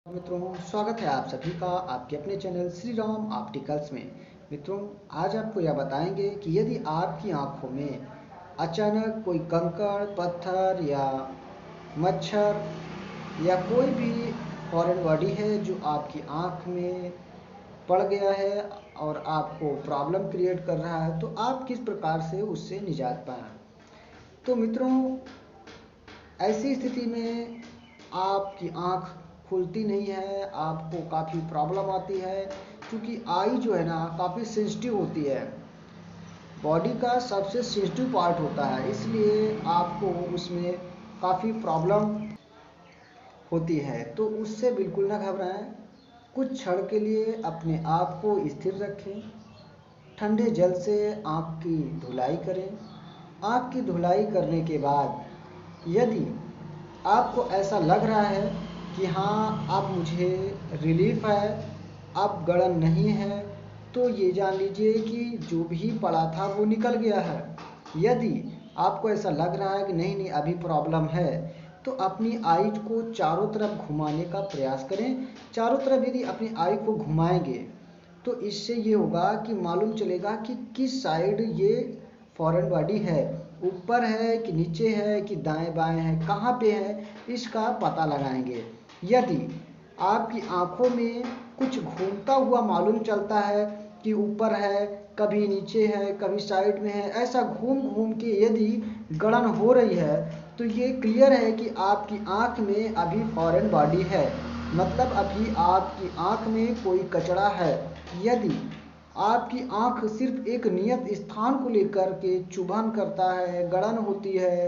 मित्रों, स्वागत है आप सभी का आपके अपने चैनल श्री राम ऑप्टिकल्स में। मित्रों, आज आपको यह बताएंगे कि यदि आपकी आंखों में अचानक कोई कंकड़, पत्थर या मच्छर या कोई भी फॉरेन बॉडी है जो आपकी आंख में पड़ गया है और आपको प्रॉब्लम क्रिएट कर रहा है, तो आप किस प्रकार से उससे निजात पाएं। तो मित्रों, ऐसी स्थिति में आपकी आँख खुलती नहीं है, आपको काफ़ी प्रॉब्लम आती है, क्योंकि आई जो है ना काफ़ी सेंसिटिव होती है, बॉडी का सबसे सेंसिटिव पार्ट होता है, इसलिए आपको उसमें काफ़ी प्रॉब्लम होती है। तो उससे बिल्कुल ना घबराएं। कुछ क्षण के लिए अपने आप को स्थिर रखें, ठंडे जल से आँख की धुलाई करें। आँख की धुलाई करने के बाद यदि आपको ऐसा लग रहा है कि हाँ, अब मुझे रिलीफ है, अब गड़न नहीं है, तो ये जान लीजिए कि जो भी पड़ा था वो निकल गया है। यदि आपको ऐसा लग रहा है कि नहीं नहीं अभी प्रॉब्लम है, तो अपनी आईज को चारों तरफ घुमाने का प्रयास करें। चारों तरफ यदि अपनी आई को घुमाएंगे तो इससे ये होगा कि मालूम चलेगा कि किस साइड ये फॉरेन बॉडी है, ऊपर है कि नीचे है कि दाएं बाएं है, कहाँ पे है, इसका पता लगाएंगे। यदि आपकी आंखों में कुछ घूमता हुआ मालूम चलता है कि ऊपर है, कभी नीचे है, कभी साइड में है, ऐसा घूम घूम के यदि गड़न हो रही है, तो ये क्लियर है कि आपकी आंख में अभी फॉरेन बॉडी है, मतलब अभी आपकी आंख में कोई कचरा है। यदि आपकी आंख सिर्फ एक नियत स्थान को लेकर के चुभन करता है, गड़न होती है,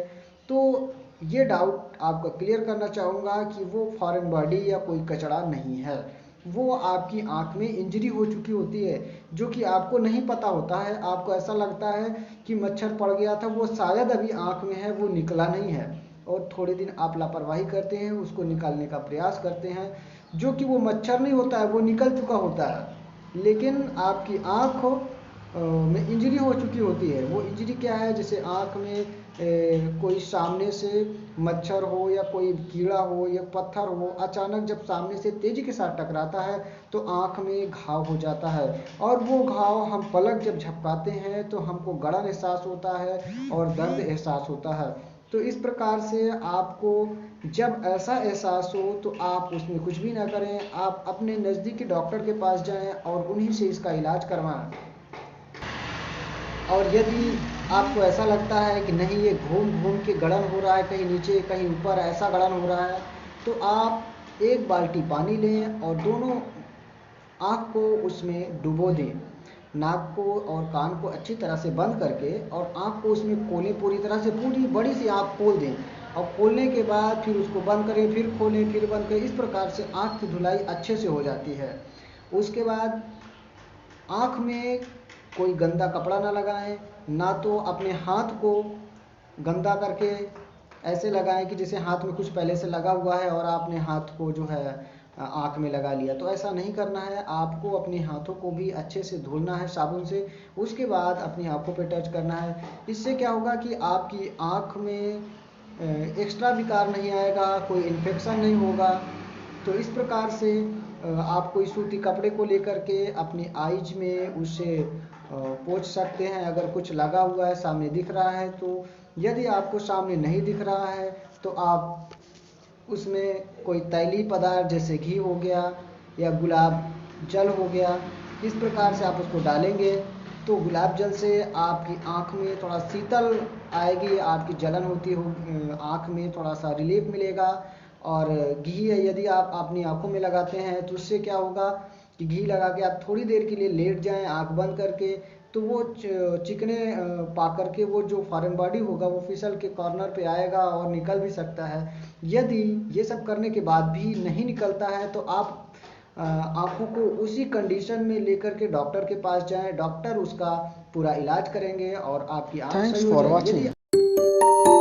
तो ये डाउट आपका क्लियर करना चाहूँगा कि वो फॉरेन बॉडी या कोई कचरा नहीं है, वो आपकी आंख में इंजरी हो चुकी होती है, जो कि आपको नहीं पता होता है। आपको ऐसा लगता है कि मच्छर पड़ गया था, वो शायद अभी आंख में है, वो निकला नहीं है, और थोड़े दिन आप लापरवाही करते हैं, उसको निकालने का प्रयास करते हैं, जो कि वो मच्छर नहीं होता है, वो निकल चुका होता है, लेकिन आपकी आँख में इंजरी हो चुकी होती है। वो इंजरी क्या है? जैसे आँख में कोई सामने से मच्छर हो या कोई कीड़ा हो या पत्थर हो, अचानक जब सामने से तेज़ी के साथ टकराता है तो आँख में घाव हो जाता है, और वो घाव हम पलक जब झपकाते हैं तो हमको गड़न एहसास होता है और दर्द एहसास होता है। तो इस प्रकार से आपको जब ऐसा एहसास हो तो आप उसमें कुछ भी ना करें, आप अपने नज़दीकी डॉक्टर के पास जाएं और उन्हीं से इसका इलाज करवाएं। और यदि आपको ऐसा लगता है कि नहीं, ये घूम घूम के गड़न हो रहा है, कहीं नीचे कहीं ऊपर ऐसा गड़न हो रहा है, तो आप एक बाल्टी पानी लें और दोनों आँख को उसमें डुबो दें। नाक को और कान को अच्छी तरह से बंद करके और आँख को उसमें खोलें, पूरी तरह से पूरी बड़ी सी आँख खोल दें, और खोलने के बाद फिर उसको बंद करें, फिर खोलें, फिर बंद करें। इस प्रकार से आँख की धुलाई अच्छे से हो जाती है। उसके बाद आँख में कोई गंदा कपड़ा ना लगाएं, ना तो अपने हाथ को गंदा करके ऐसे लगाएं कि जैसे हाथ में कुछ पहले से लगा हुआ है और आपने हाथ को जो है आँख में लगा लिया, तो ऐसा नहीं करना है। आपको अपने हाथों को भी अच्छे से धुलना है साबुन से, उसके बाद अपनी आँखों पे टच करना है। इससे क्या होगा कि आपकी आँख में एक्स्ट्रा विकार नहीं आएगा, कोई इन्फेक्शन नहीं होगा। तो इस प्रकार से आप कोई सूती कपड़े को लेकर के अपनी आइज में उसे पोंछ सकते हैं, अगर कुछ लगा हुआ है सामने दिख रहा है तो। यदि आपको सामने नहीं दिख रहा है तो आप उसमें कोई तैलीय पदार्थ जैसे घी हो गया या गुलाब जल हो गया, इस प्रकार से आप उसको डालेंगे तो गुलाब जल से आपकी आँख में थोड़ा शीतल आएगी, आपकी जलन होती हो आँख में थोड़ा सा रिलीफ मिलेगा। और घी यदि आप अपनी आँखों में लगाते हैं तो उससे क्या होगा कि घी लगा के आप थोड़ी देर के लिए लेट जाएं आँख बंद करके, तो वो चिकने पा करके वो जो फॉरेन बॉडी होगा वो फिसल के कॉर्नर पे आएगा और निकल भी सकता है। यदि ये सब करने के बाद भी नहीं निकलता है तो आप आँखों को उसी कंडीशन में लेकर के डॉक्टर के पास जाएं, डॉक्टर उसका पूरा इलाज करेंगे और आपकी आँख Thanks सही हो for जाएगी। watching. यदि